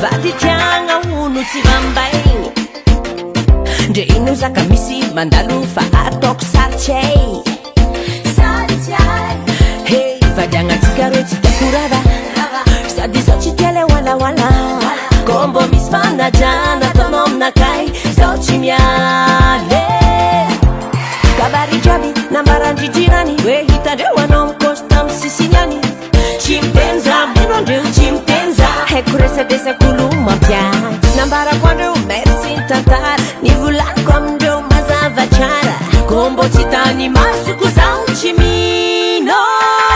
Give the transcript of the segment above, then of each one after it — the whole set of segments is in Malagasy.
vaditiagna ono tsy vambaigny ndre ino zaka misy mandalo fa ataoko saritsay hey vadiagnatsika reo tsy takorava sady zao tsy tia le walawala kombo misy fanajana ataonao aminakay zao tsy miale kabary jiaby nambarandry jirany hoe hitandreo anao mikosta amy sisinyany tsy mitenza mino andreo tsy mitenza haiko resadesakolo mampiady nambarako andreo merci tantara nivolako amindreo mazava tsara kombo tsy tany masoko zao tsy mino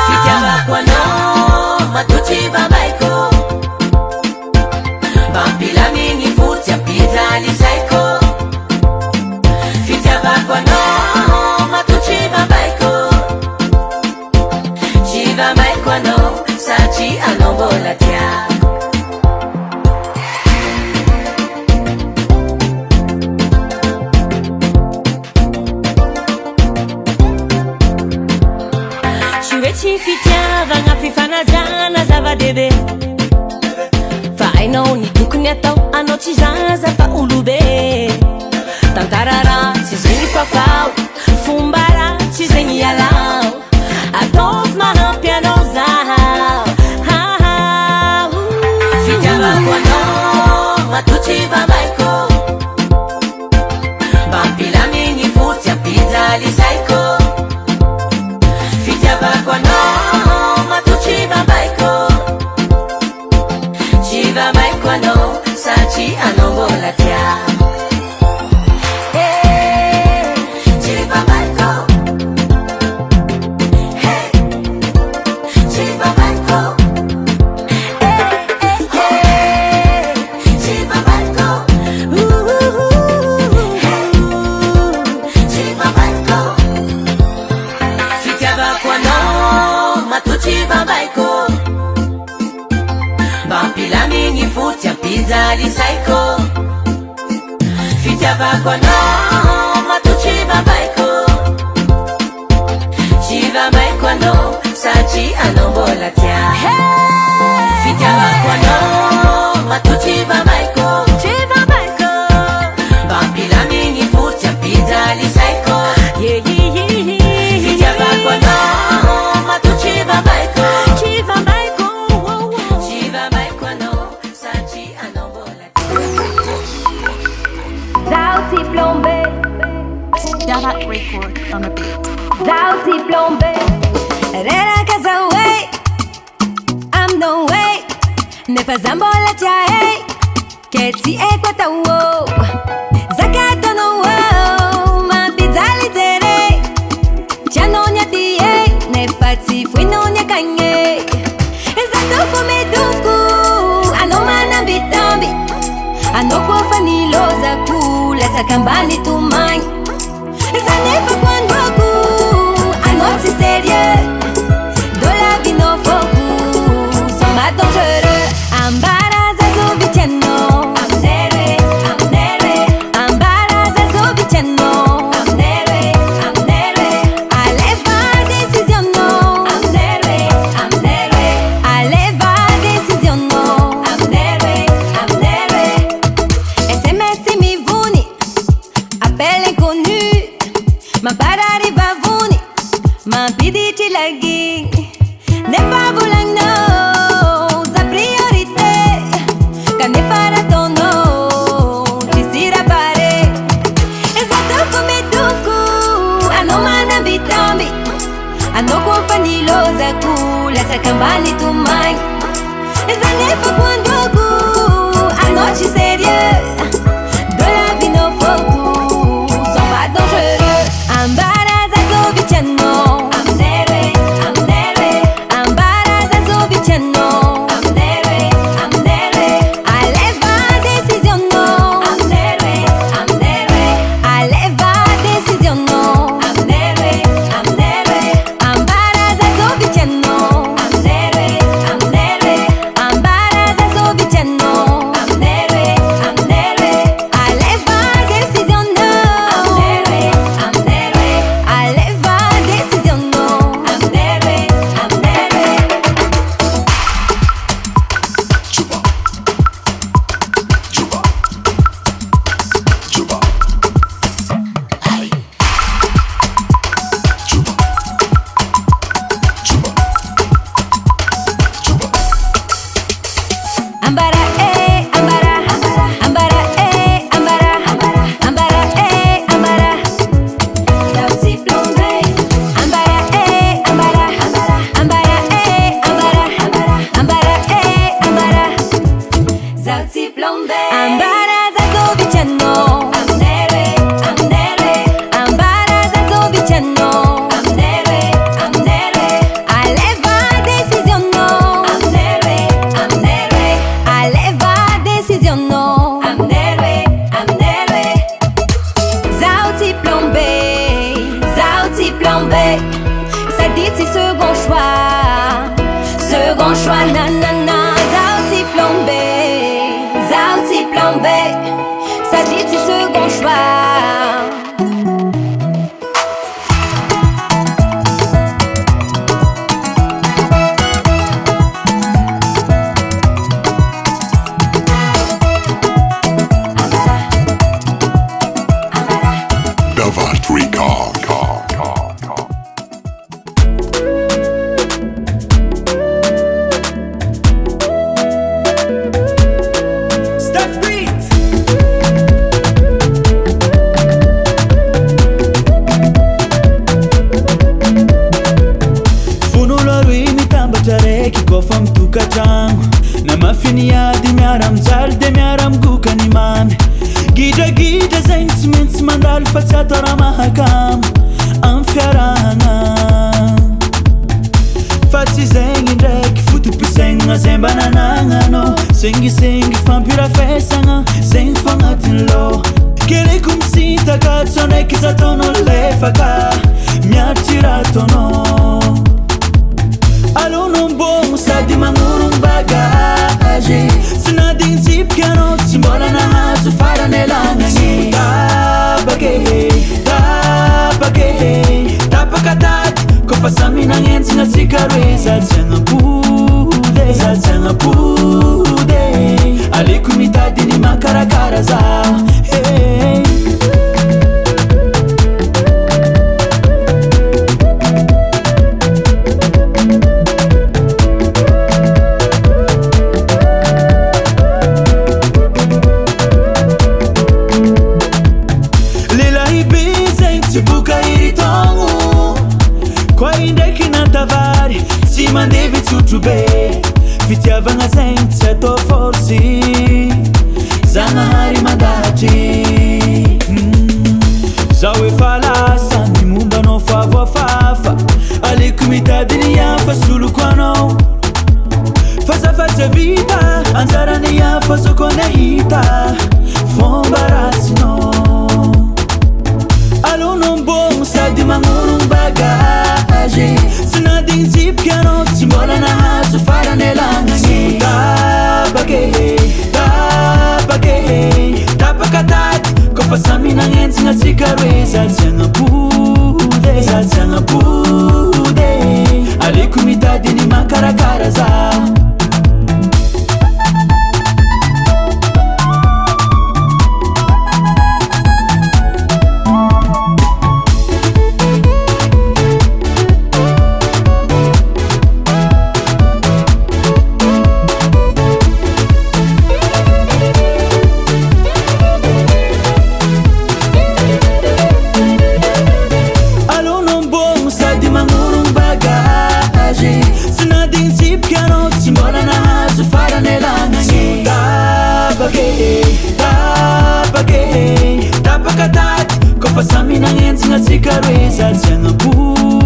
fitiavako anao matotsy vambaiko mampilamigny fotsy ampijalisaiko fitiavako anao matotsy vambaiko tsy vambaiko anao satri anao mbola tiako tsy fitiavagna fifanajana zava-dehibe fa hainao ny tokony atao anao tsy zaza fa olobe tantarara tsy zegny fafao fombara tsy zegny alao ataovy mahampy anao zao fitiavako anao matotsy vambaiko mampilamigny fotsy ampijalisaiko fitiavako anao matotsy vambaiko tsy vambaiko anao satri anao mbola tiako tsy vambaiko tsy vambaiko tsy vambaiko tsy vambaiko fitiavako anao matotsy vambaiko mampilamigny fotsy ampijalisaiko fitiavako anao matotsy vambaiko tsy vambaiko anao satri anao mbola tiako fitiavako anao matotsy vambaiko mampilamigny fotsy ampijalisaiko fitiavako anao matotsy vambaiko tsy vambaiko anao satri anao mbola Zao ty plombé Darat record on the beat. Zao ty plombé Rera kaza way I'm no way Nefa zambola tia hey Ketsi ekwata wo Zakato no wo Mapizali tere Chanonya tie Nefa tifuinonya kanye Zato me dufku Ano manambitambi Ano kufaniloza kula Sakambani tumai Zanefa kwandoku Ano si sérieux De la vie no focus Sont ma dangereux Ambaraza zovitiano Amnere Ambaraza zovitiano Amnere Aleva décision no Amnere Aleva décision no Amnere SMS mi vuni Appel inconnu Ma parari vavuni Ma piditi lagi Ne favulang no Sa priorité Ka ne farà tono Ci si rapare Esatto come dufku Ano manabitambi Ano kumpaniloza kula Sa kambani tumai Zanefa kwandoku Ano ci sérieux De la vie no focus Sont pas dangereux Ambaraza zovitiano Amnere Ambaraza zovitiano Amnere Aleva décision no Amnere Aleva décision no Amnere Ambaraza zovitiano Amnere Ambaraza zovitiano Amnere second choix. Nanana, zao plan B, ça dit du second choix. Davat Record. Kofa mtukatrango na mafiniady miaramjaly de miaramgokany mamy gidragidra zegny tsy maintsy mandalo fa tsy atao raha mahakamo amy fiarahana fa tsy zegny ndraiky fotopisaigna zay mba nanananao sengisengy fampirafesagna zegny fagnatiny lo keleko misitaka tso ndraiky izy ataonao lefaka miaritry raha ataonao alonao mbogno sady magnorogno bagage tsy nadigny tsipika anao tsy mbola nahazo farany alagnany tapaka tady kofa samy nagnentsina tsika roe zatsy agnapody aleko mitady ny makarakara zaho mandevy tsotro be fitiavagna zegny tsy atao forsy zagnahary mandatry zaho efa lasa ny mombanao favoafafa aleko mitady ny hafa soloko anao fa zafatsy avita anjarany hafa zoko nahita fomba ratsinao alonao mbogno sady magnorogno bagage tsy nadigny tsipika anao tsy mbola nahazo farany alagnany tapaka tady kofa samy nagnentsina tsika roe zatsy agnapody aleko mitady ny makarakara zaho tapaka tady kofa samy nagnentsina tsika roe zatsy agnapody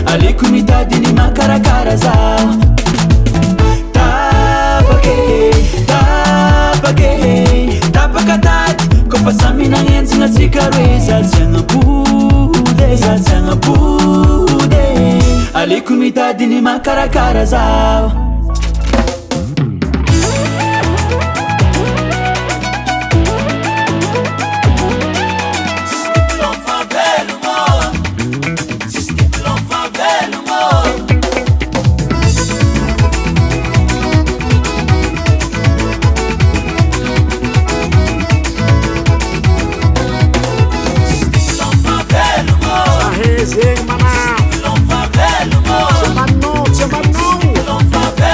aleko mitady ny makarakara zaho tapaka tady kofa samy nagnentsina tsika roe zatsy agnapody aleko mitady ny makarakara zaho Resenha, maná. Chama não.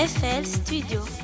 FL Studio.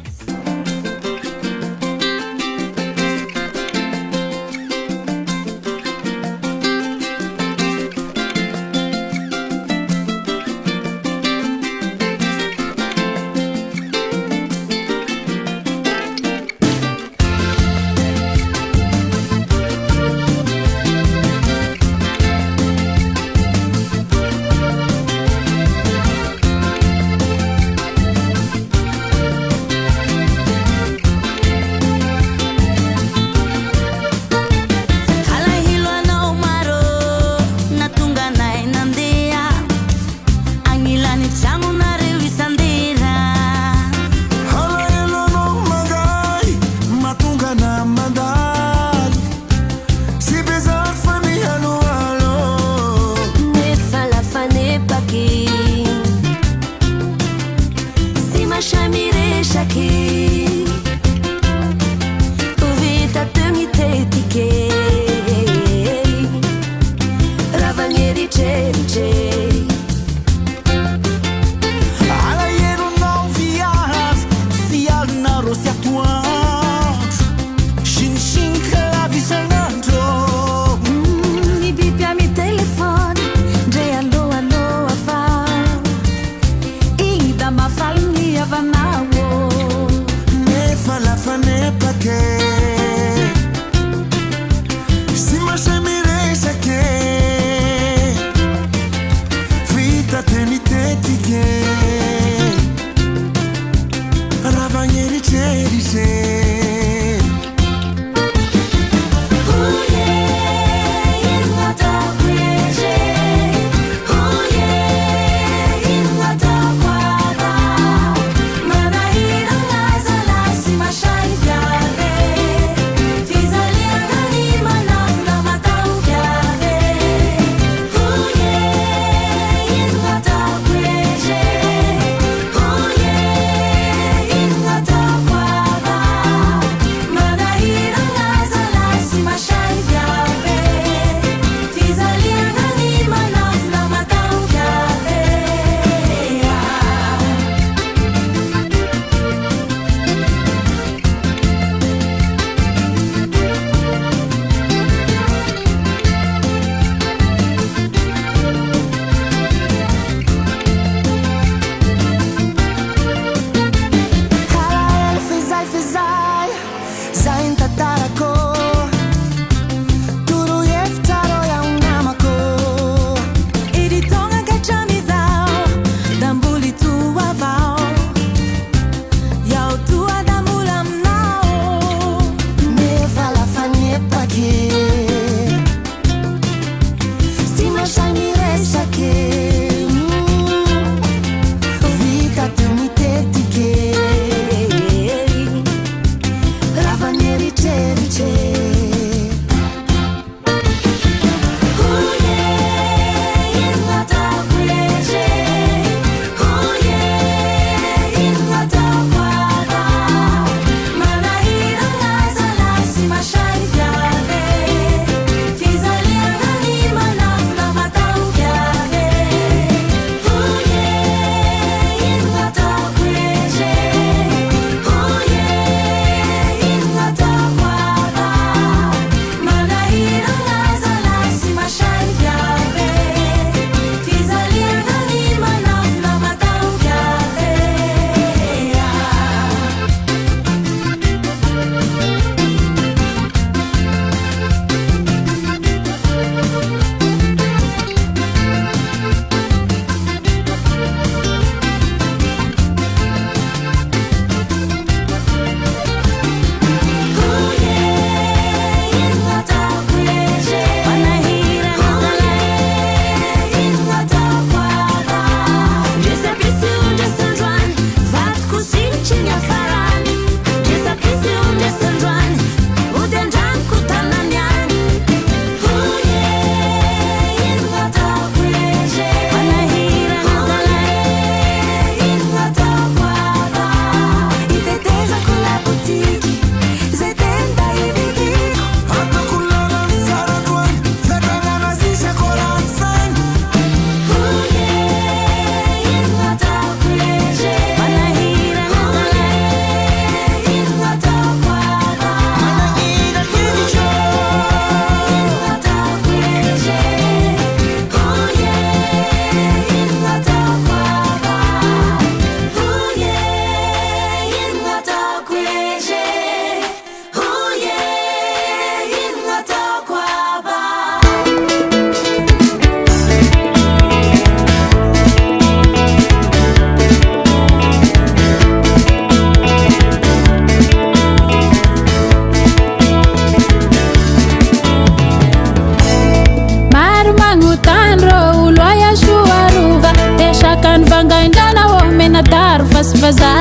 vaza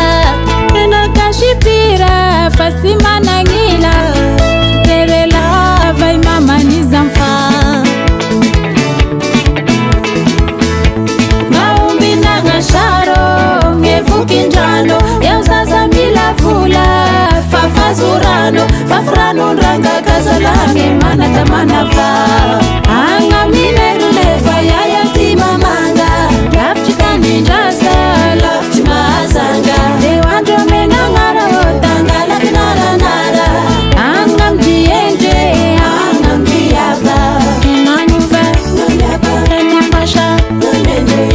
enakashipira fasimanangila terela vai mamanizamfa maombinangasharo ngevukinjano yauzazamila vula fafazurano fafrano nranga kazalame manatamanava angaminerulefa yayatimamanga lapchikaninjasa lapchimazanga dewandromenangara tangalakinaranaara angamjienje angamjiyaba enanuve enambasha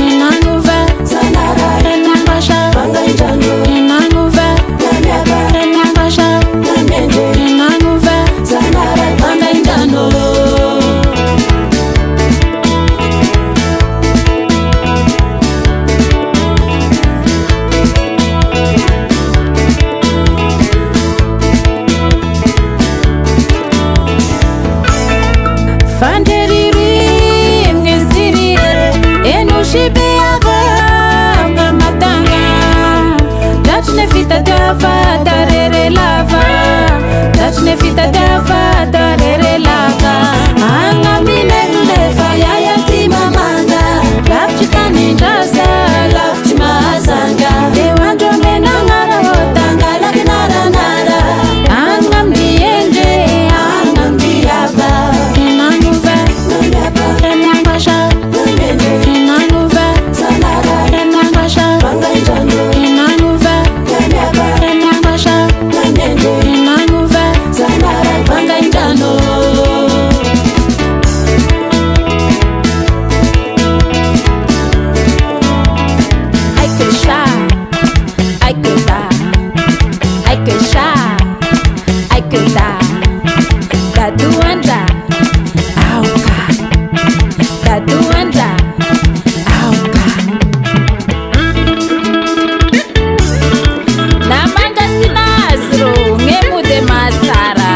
enanuve enambasha enanuve enambasha enanuve vangaindano fanderiri ngeziri enushibeava ngamatanga dachnefita dava darere lava dachnefita dava darere lava angaminerulefa yayatimamanga lapchikaninjasa lapchimazanga dewandromenangara tangalakinaranaara angamdienje angamdiyaba enanuve enambasha enanuve enambasha enanuve enambasha enanuve vangaindano I could shine, I could die, I could shine, I could die. That do and die, oh God. That do and die, oh God. Namanga sinazro ngemude masara.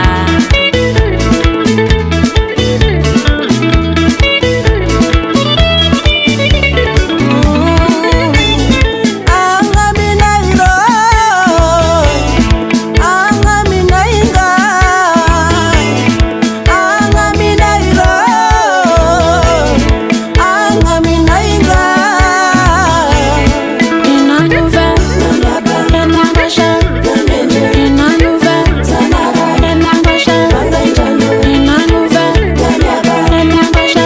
Enanuve enambasha enanuve enambasha enanuve enambasha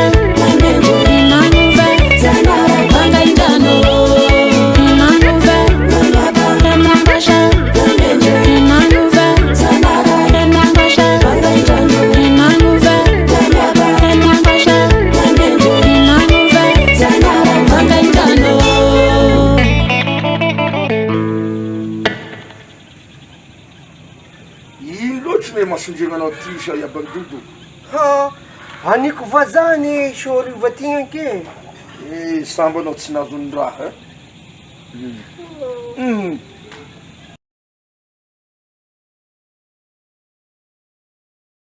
enanuve vangaindano enanuve enambasha enanuve enambasha enanuve enambasha enanuve vangaindano. Ino loatra le masondrignanao tisha iabandodo. Ha, aniko vazany sorivatigna ke. Sambanao tsy nazon'ny raha.